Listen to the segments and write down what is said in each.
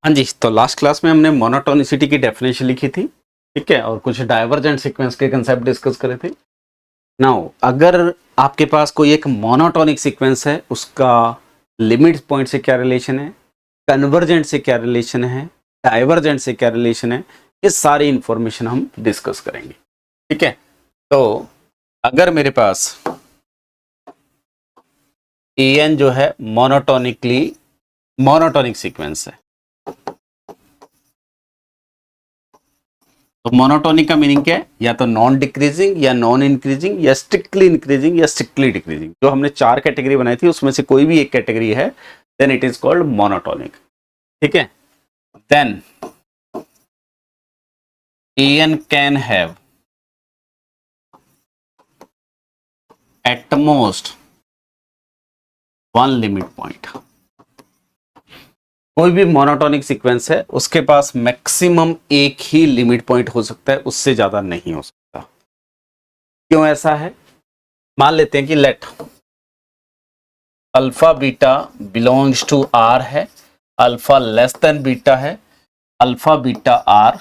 हाँ जी, तो last class में हमने मोनोटोनिसिटी की डेफिनेशन लिखी थी, ठीक है, और कुछ डाइवर्जेंट सीक्वेंस के कंसेप्ट डिस्कस करे थे। नाउ अगर आपके पास कोई एक मोनोटोनिक सीक्वेंस है, उसका लिमिट पॉइंट से क्या रिलेशन है, कन्वर्जेंट से क्या रिलेशन है, डाइवर्जेंट से क्या रिलेशन है, ये सारी इंफॉर्मेशन हम डिस्कस करेंगे। ठीक है, तो अगर मेरे पास एन जो है मोनोटोनिक सीक्वेंस है, तो मोनोटोनिक का मीनिंग क्या है? या तो नॉन डिक्रीजिंग या नॉन इंक्रीजिंग या स्ट्रिक्टली इंक्रीजिंग या स्ट्रिक्टली डिक्रीजिंग। जो हमने 4 कैटेगरी बनाई थी उसमें से कोई भी एक कैटेगरी है, then it is called monotonic. ठीक है, then n can have at most one limit point. कोई भी मोनोटोनिक सीक्वेंस है, उसके पास मैक्सिमम एक ही लिमिट पॉइंट हो सकता है, उससे ज्यादा नहीं हो सकता। क्यों ऐसा है? मान लेते हैं कि let alpha beta belongs to R है, अल्फा लेस देन बीटा है, alpha beta R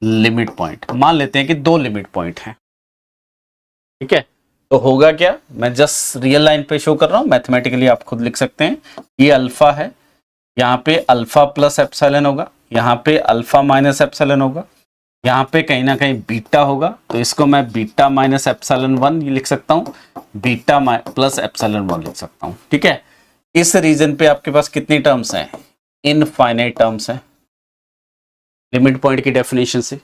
limit point. मान लेते हैं कि 2 लिमिट पॉइंट हैं। ठीक है, तो होगा क्या, मैं जस्ट रियल लाइन पे शो कर रहा हूं, मैथमेटिकली आप खुद लिख सकते हैं। ये अल्फा है, यहाँ पे अल्फा प्लस एप्सिलॉन होगा, यहाँ पे अल्फा माइनस एप्सिलॉन होगा, यहाँ पे कहीं ना कहीं बीटा होगा, तो इसको मैं बीटा माइनस एप्सिलॉन 1 लिख सकता हूँ, बीटा प्लस एप्सिलॉन 1 लिख सकता हूँ। ठीक है, इस रीजन पे आपके पास कितनी टर्म्स हैं? इनफाइनाइट टर्म्स हैं लिमिट पॉइंट की डेफिनेशन से।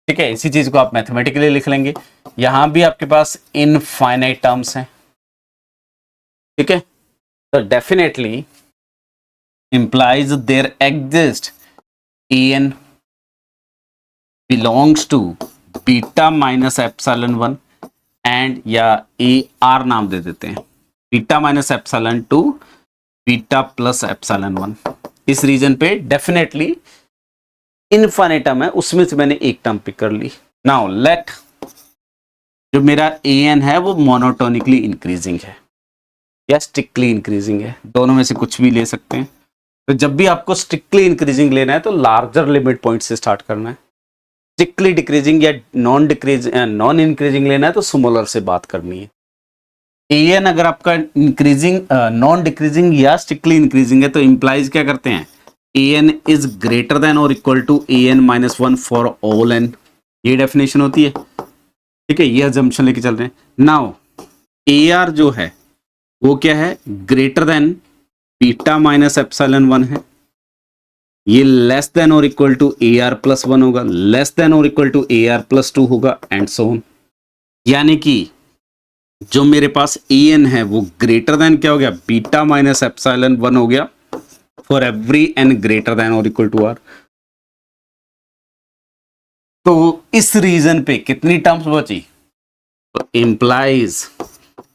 ठीक है, इसी चीज को आप मैथमेटिकली लिख लेंगे, यहां भी आपके पास इनफाइनाइट टर्म्स हैं। ठीक है, तो definitely implies there exist en belongs to beta minus epsilon 1 and या ए आर नाम दे देते हैं, beta minus epsilon 2 beta plus epsilon 1। इस रीजन पे डेफिनेटली इनफाइनाइट टर्म है, उसमें से मैंने एक टर्म पिक कर ली। नाउ लेट जो मेरा ए एन है वो मोनोटोनिकली इंक्रीजिंग है या स्ट्रिक्टली इंक्रीजिंग है, दोनों में से कुछ भी ले सकते हैं। तो जब भी आपको स्ट्रिक्टली इंक्रीजिंग लेना है तो लार्जर लिमिट पॉइंट से स्टार्ट करना है, स्ट्रिक्टली डिक्रीजिंग या नॉन इंक्रीजिंग लेना है तो स्मॉलर से बात करनी है। एन अगर आपका इंक्रीजिंग नॉन डिक्रीजिंग या स्ट्रिक्टली इंक्रीजिंग है तो इंप्लाइज क्या करते हैं, एन इज ग्रेटर देन और equal to n minus 1 for all n, ये डेफिनेशन होती है। ठीक है, ये अजम्पशन लेके चल रहे हैं। नाउ ए आर जो है वो क्या है, greater than beta minus epsilon 1 है, ये लेस देन और equal to a r plus 1 होगा, लेस देन और equal to a r plus 2 होगा एंड सो ऑन। यानी कि जो मेरे पास ए एन है वो ग्रेटर देन क्या हो गया, बीटा माइनस एप्सिलॉन 1 हो गया for every n greater than और इक्वल टू आर। तो इस रीजन पे कितनी टर्म्स बची, तो implies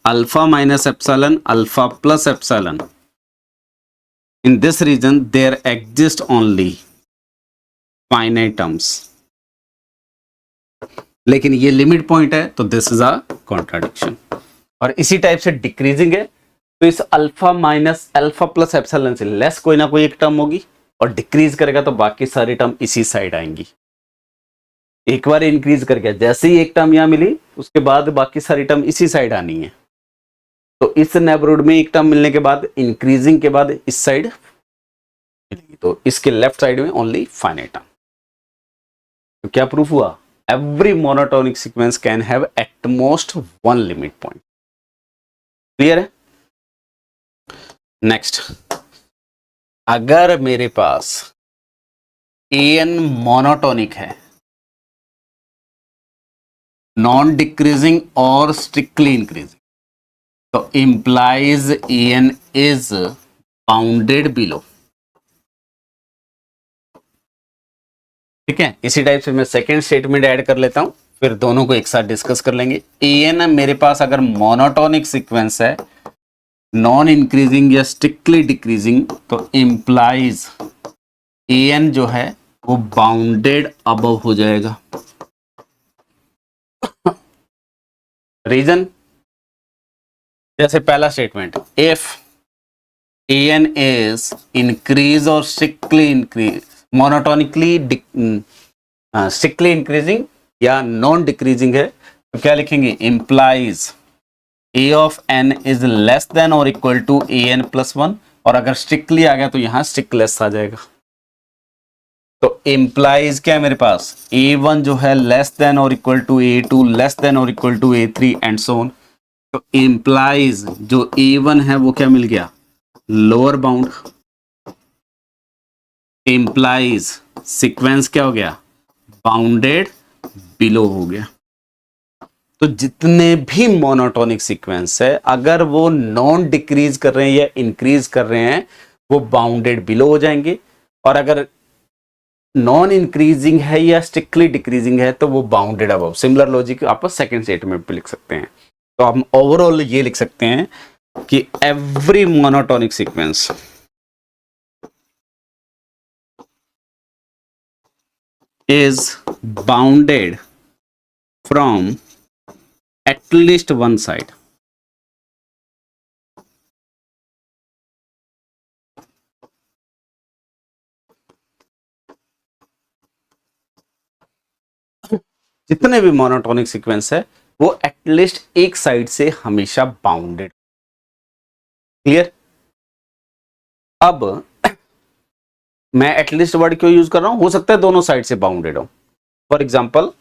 alpha minus epsilon alpha plus epsilon, in this region there exist only finite terms। लेकिन ये लिमिट पॉइंट है तो दिस इज अ कॉन्ट्राडिक्शन। और इसी टाइप से डिक्रीजिंग है तो इस alpha minus alpha plus epsilon से लेस कोई ना कोई एक टर्म होगी, और डिक्रीज करेगा तो बाकी सारी टर्म इसी साइड आएंगी। एक बार इंक्रीज कर गया, जैसे ही एक टर्म यहां मिली उसके बाद बाकी सारी टर्म इसी साइड आनी है। तो इस नेबरहुड में एक टर्म मिलने के बाद इंक्रीजिंग के बाद इस साइड मिलेगी, तो इसके लेफ्ट साइड में ओनली फाइनाइट टर्म। तो क्या प्रूफ हुआ, every monotonic sequence can have at most one limit point. Clear है? नेक्स्ट, अगर मेरे पास एन मोनोटोनिक है, नॉन डिक्रीजिंग और स्ट्रिक्टली इंक्रीजिंग, तो implies n is bounded below. ठीक है, इसी टाइप से मैं सेकेंड स्टेटमेंट ऐड कर लेता हूं, फिर दोनों को एक साथ डिस्कस कर लेंगे। एन मेरे पास अगर मोनोटोनिक सीक्वेंस है, नॉन इंक्रीजिंग या स्ट्रिक्टली डिक्रीजिंग, तो इंप्लाइज एन जो है वो बाउंडेड अबव हो जाएगा। रीजन, जैसे पहला statement, if an is increase or strictly increase, monotonically strictly increasing या नॉन डिक्रीजिंग है, तो क्या लिखेंगे, implies a of n is less than or equal to an plus 1, और अगर स्ट्रिक्टली आ गया तो यहां स्ट्रिक्टलेस आ जाएगा। तो implies क्या है मेरे पास, a1 जो है लेस देन और equal to a2, less than और equal to a3 and so on. तो implies जो a1 है वो क्या मिल गया, लोअर बाउंड, implies सीक्वेंस क्या हो गया, बाउंडेड बिलो हो गया। तो जितने भी मोनोटोनिक सीक्वेंस है अगर वो नॉन डिक्रीज कर रहे हैं या इंक्रीज कर रहे हैं वो बाउंडेड बिलो हो जाएंगे, और अगर नॉन इंक्रीजिंग है या स्ट्रिक्टली डिक्रीजिंग है तो वो बाउंडेड अबव। सिमिलर लॉजिक आप सेकंड स्टेटमेंट पे लिख सकते हैं। तो हम ओवरऑल ये लिख सकते हैं कि every monotonic sequence is bounded from at least one side. जितने भी मोनोटोनिक सीक्वेंस है वो एटलीस्ट एक साइड से हमेशा बाउंडेड। क्लियर? अब मैं एटलीस्ट वर्ड क्यों यूज कर रहा हूं, हो सकता है दोनों साइड से बाउंडेड हो। फॉर एग्जाम्पल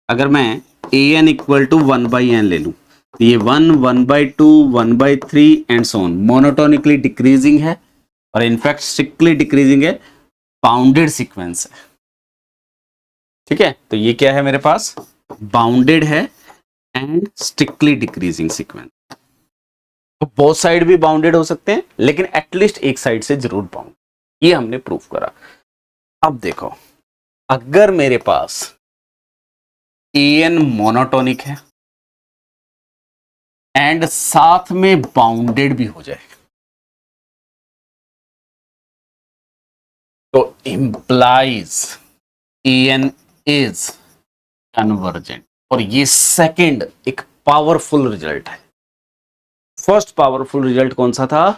अगर मैं A N equal to 1/n ले लूं तो ये 1, 1/2, 1/3 and so on monotonically decreasing है और इनफैक्ट स्ट्रिक्टली डिक्रीजिंग है, बाउंडेड सीक्वेंस है। ठीक है, तो ये क्या है मेरे पास, बाउंडेड है एंड स्ट्रिक्टली डिक्रीजिंग सीक्वेंस। तो बोथ साइड भी बाउंडेड हो सकते हैं लेकिन एटलीस्ट एक साइड से जरूर बाउंड, ये हमने प्रूफ करा। अब देखो अगर मेरे पास an मोनोटोनिक है एंड साथ में बाउंडेड भी हो जाए तो इंप्लाइज an इज कन्वर्जेंट। और ये सेकंड एक पावरफुल रिजल्ट है। फर्स्ट पावरफुल रिजल्ट कौन सा था,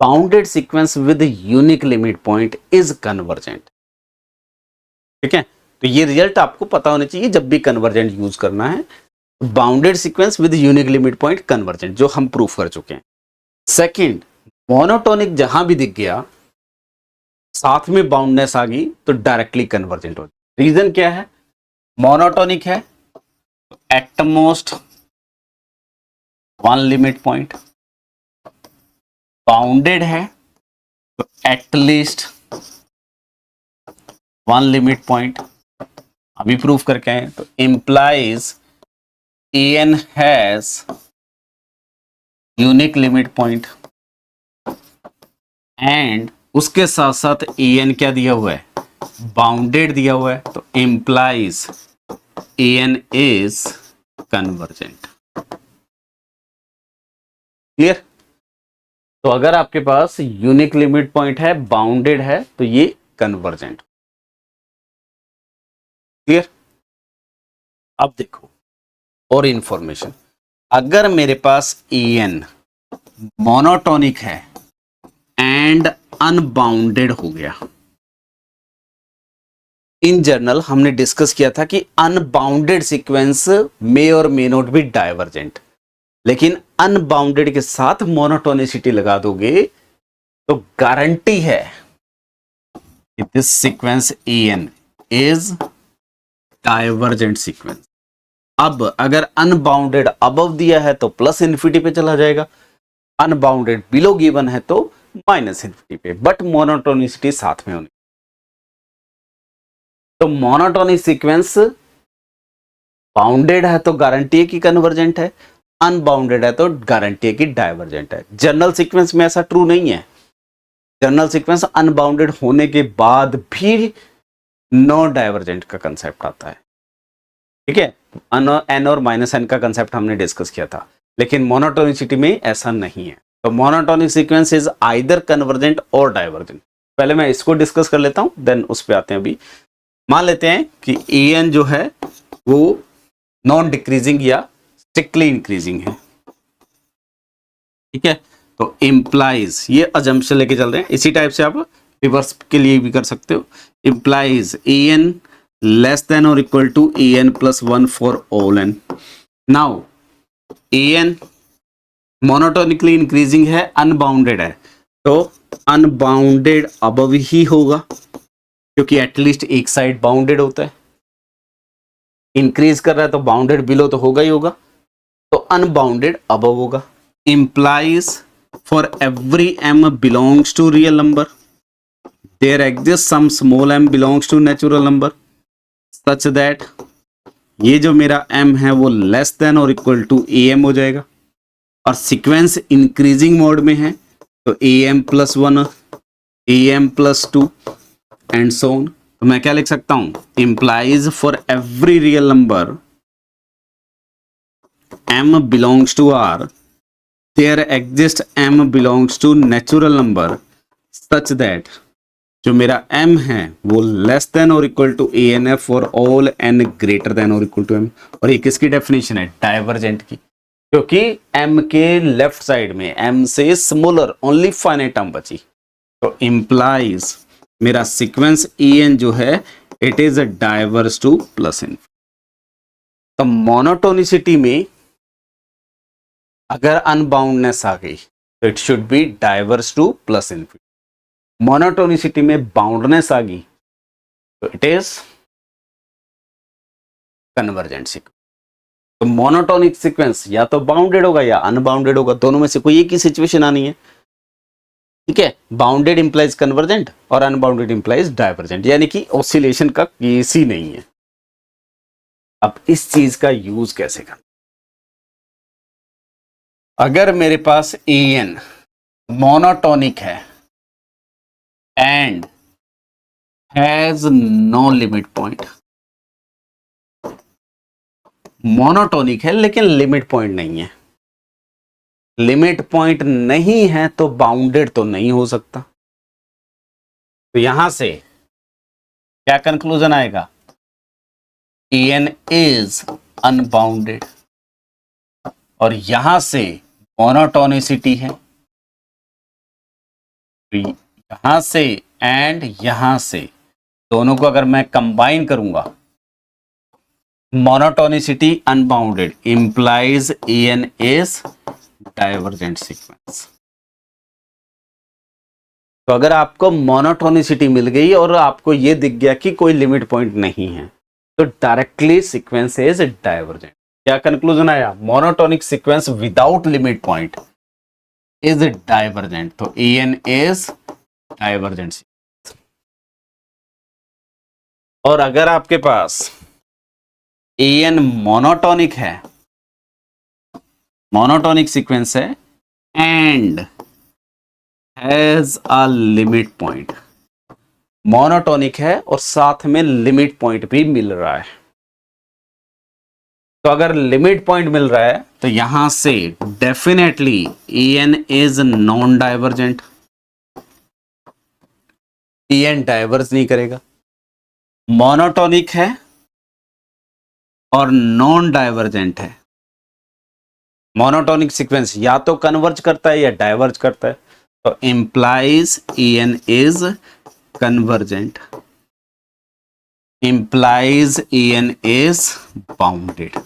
bounded sequence with unique limit point is convergent. ठीक है, तो ये रिजल्ट आपको पता होना चाहिए जब भी कन्वर्जेंट यूज करना है। Bounded sequence with unique limit point convergent, जो हम प्रूफ कर चुके हैं। सेकंड, मोनोटोनिक जहां भी दिख गया साथ में बाउंडनेस आ गई तो डायरेक्टली कन्वर्जेंट हो जाए। रीजन क्या है, मोनोटोनिक है eight most one limit point, bounded है तो एटलीस्ट वन लिमिट पॉइंट। अभी प्रूफ करके आए तो implies an has unique limit point and उसके साथ साथ an क्या दिया हुआ है, बाउंडेड दिया हुआ है, तो implies an is convergent. Clear? तो अगर आपके पास यूनिक लिमिट पॉइंट है, बाउंडेड है, तो ये कन्वर्जेंट। क्लियर? अब देखो और इंफॉर्मेशन, अगर मेरे पास an मोनोटोनिक है एंड अनबाउंडेड हो गया, इन जनरल हमने डिस्कस किया था कि अनबाउंडेड सीक्वेंस मे और मे नॉट बी डाइवर्जेंट, लेकिन अनबाउंडेड के साथ मोनोटोनिसिटी लगा दोगे तो गारंटी है कि this sequence an is divergent sequence. अब अगर अनबाउंडेड अबव दिया है तो प्लस इन्फिनिटी पे चला जाएगा, अनबाउंडेड बिलो गिवन है तो माइनस इन्फिनिटी पे, बट मोनोटोनिसिटी साथ में होनी। तो मोनोटोनिक सीक्वेंस बाउंडेड है तो गारंटी है कि कन्वर्जेंट है, अनबाउंडेड है तो गारंटी है कि डाइवर्जेंट है। जनरल सीक्वेंस में ऐसा ट्रू नहीं है। जनरल सीक्वेंस अनबाउंडेड होने के बाद भी नो डाइवर्जेंट का कंसेप्ट आता है। ठीक है, एन और माइनस एन का कंसेप्ट हमने डिस्कस किया था, लेकिन मोनोटोनिसिटी में ऐसा नहीं है। तो monotonic sequence is either convergent और डाइवर्जेंट। पहले मैं इसको डिस्कस कर लेता हूं, देन उस पे आते हैं। अभी मान लेते हैं कि an जो है वो नॉन डिक्रीजिंग या स्ट्रिक्टली इंक्रीजिंग है। ठीक है, तो इम्प्लाइज, ये अजम्पशन लेके चल रहे हैं, इसी टाइप से आप रिवर्स के लिए भी कर सकते हो। Implies a n less than और equal to a n plus 1 for all n. Now a n monotonically increasing है, अनबाउंडेड है, तो अनबाउंडेड अबव ही होगा क्योंकि एटलीस्ट एक साइड बाउंडेड होता है। इंक्रीज कर रहा है तो बाउंडेड बिलो तो होगा ही होगा, तो अनबाउंडेड अबव होगा। implies for every m belongs to real number there exists some small m belongs to natural number such that ये जो मेरा m है वो लेस देन और इक्वल टू ए एम हो जाएगा, और सीक्वेंस इंक्रीजिंग मोड में है तो a m plus 1, a m plus 2 and so on. तो मैं क्या लिख सकता हूं, implies for every real number m belongs to r there exists m belongs to natural number such that जो मेरा m है वो लेस देन और equal to a n f for all n greater than और equal to m। और ये किसकी definition है, डाइवर्जेंट की, क्योंकि m के लेफ्ट साइड में m से स्मॉलर ओनली फाइनाइट टर्म बची। तो इंप्लाइज मेरा सीक्वेंस ए एन जो है it is diverse two plus infinity. तो मोनोटोनिसिटी में अगर अनबाउंडनेस आ गई तो it should be diverse two plus infinity. Monotonicity में बाउंडनेस आ गई तो इट इज कन्वर्जेंट सीक्वेंस। तो मोनोटोनिक सीक्वेंस या तो बाउंडेड होगा या अनबाउंडेड होगा, दोनों में से कोई एक ही सिचुएशन आनी है। ठीक है, बाउंडेड इंप्लाइज कन्वर्जेंट और अनबाउंडेड इंप्लाइज डाइवर्जेंट, यानी कि ऑसिलेशन का केस ही नहीं है। अब इस चीज का यूज कैसे करना, अगर मेरे पास ए एन मोनोटोनिक है and has no limit point, monotonic है लेकिन लिमिट पॉइंट नहीं है, लिमिट पॉइंट नहीं है तो बाउंडेड तो नहीं हो सकता। तो यहां से क्या कंक्लूजन आएगा, ए एन इज अनबाउंडेड, और यहां से मोनोटोनिसिटी है, तो यहां से एंड यहां से दोनों को अगर मैं कंबाइन करूंगा, monotonicity unbounded implies a n is divergent sequence. तो अगर आपको मोनोटोनिसिटी मिल गई और आपको यह दिख गया कि कोई लिमिट पॉइंट नहीं है तो डायरेक्टली सीक्वेंस इज डाइवर्जेंट। क्या कंक्लूजन आया, monotonic sequence without limit point is divergent. तो ए एन इज डाइवर्जेंट सीक्वेंस। और अगर आपके पास ए एन मोनोटोनिक है, मोनोटोनिक सीक्वेंस है and has a limit point, monotonic है और साथ में लिमिट पॉइंट भी मिल रहा है, तो अगर लिमिट पॉइंट मिल रहा है तो यहां से definitely a n is non divergent, a n diverge नहीं करेगा। मोनोटोनिक है और नॉन डाइवर्जेंट है, मोनोटोनिक सीक्वेंस या तो कन्वर्ज करता है या डाइवर्ज करता है, तो implies a n is convergent, implies a n is bounded.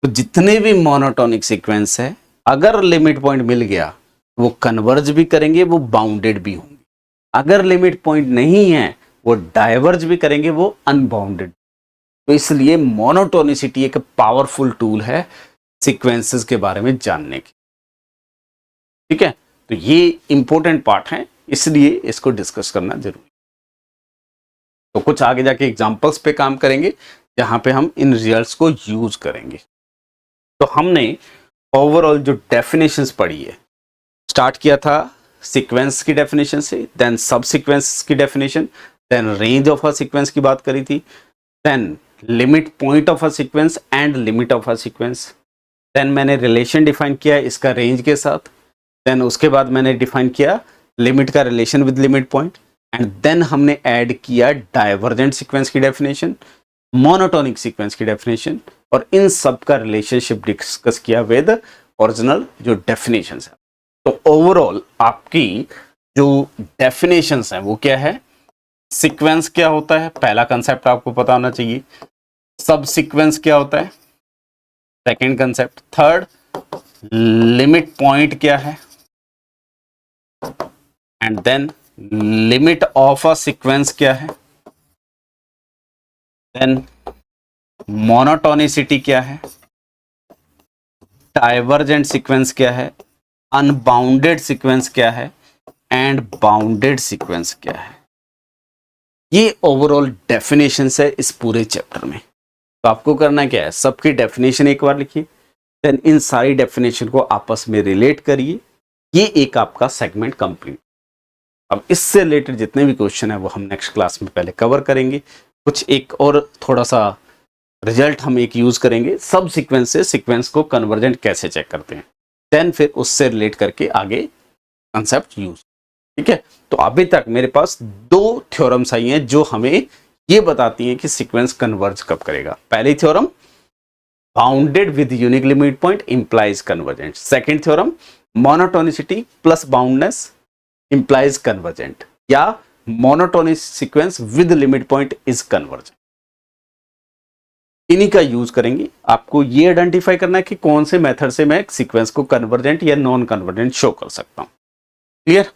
तो जितने भी मोनोटोनिक सीक्वेंस है अगर लिमिट पॉइंट मिल गया वो कन्वर्ज भी करेंगे, वो बाउंडेड भी होंगे। अगर लिमिट पॉइंट नहीं है वो डाइवर्ज भी करेंगे, वो अनबाउंडेड। तो इसलिए मोनोटोनिसिटी एक पावरफुल टूल है सीक्वेंसेस के बारे में जानने की। ठीक है, तो ये इंपॉर्टेंट पार्ट है, इसलिए इसको डिस्कस करना जरूरी। तो कुछ आगे जाके एग्जांपल्स पे काम करेंगे जहां पे हम इन रिजल्ट्स को यूज करेंगे। तो हमने ओवरऑल जो डेफिनेशंस पढ़ी है, स्टार्ट किया था सीक्वेंस की डेफिनेशन से, देन सब सीक्वेंस की definition, then range of a sequence की बात करी थी, then limit point of a sequence and limit of a sequence, then मैंने रिलेशन डिफाइन किया इसका रेंज के साथ, देन उसके बाद मैंने डिफाइन किया लिमिट का relation with limit point, and then हमने ऐड किया डाइवर्जेंट सीक्वेंस की डेफिनेशन, मोनोटोनिक सीक्वेंस की डेफिनेशन, और इन सब का रिलेशनशिप डिस्कस किया विद ओरिजिनल जो डेफिनेशंस है। तो ओवरऑल आपकी जो डेफिनेशंस हैं वो क्या है, सीक्वेंस क्या होता है, पहला कंसेप्ट आपको पता होना चाहिए, सब सीक्वेंस क्या होता है, second concept, third limit point क्या है, and then limit of a sequence क्या है, देन मोनोटोनिसिटी क्या है, डाइवर्जेंट सीक्वेंस क्या है, अनबाउंडेड सीक्वेंस क्या है, एंड बाउंडेड सीक्वेंस क्या है। ये ओवरऑल डेफिनेशन है इस पूरे चैप्टर में। तो आपको करना क्या है, सबकी डेफिनेशन एक बार लिखिए, देन इन सारी डेफिनेशन को आपस में रिलेट करिए, ये एक आपका सेगमेंट कंप्लीट। अब इससे रिलेटेड जितने भी क्वेश्चन है वो हम नेक्स्ट क्लास में पहले कवर करेंगे। कुछ एक और थोड़ा सा रिजल्ट हम एक यूज करेंगे, सब सीक्वेंस से सीक्वेंस को कन्वर्जेंट कैसे चेक करते हैं, देन फिर उससे रिलेट करके आगे कंसेप्ट यूज। ठीक है, तो अभी तक मेरे पास 2 थ्योरम्स आई हैं जो हमें ये बताती हैं कि सीक्वेंस कन्वर्ज कब करेगा। पहली theorem, bounded with unique limit point implies convergent. Second theorem, monotonicity plus boundedness implies convergent, या monotonic sequence with limit point is convergent. इन्हीं का यूज करेंगे। आपको ये आइडेंटिफाई करना है कि कौन से मेथड से मैं सीक्वेंस को कन्वर्जेंट या नॉन कन्वर्जेंट शो कर सकता हूं। क्लियर?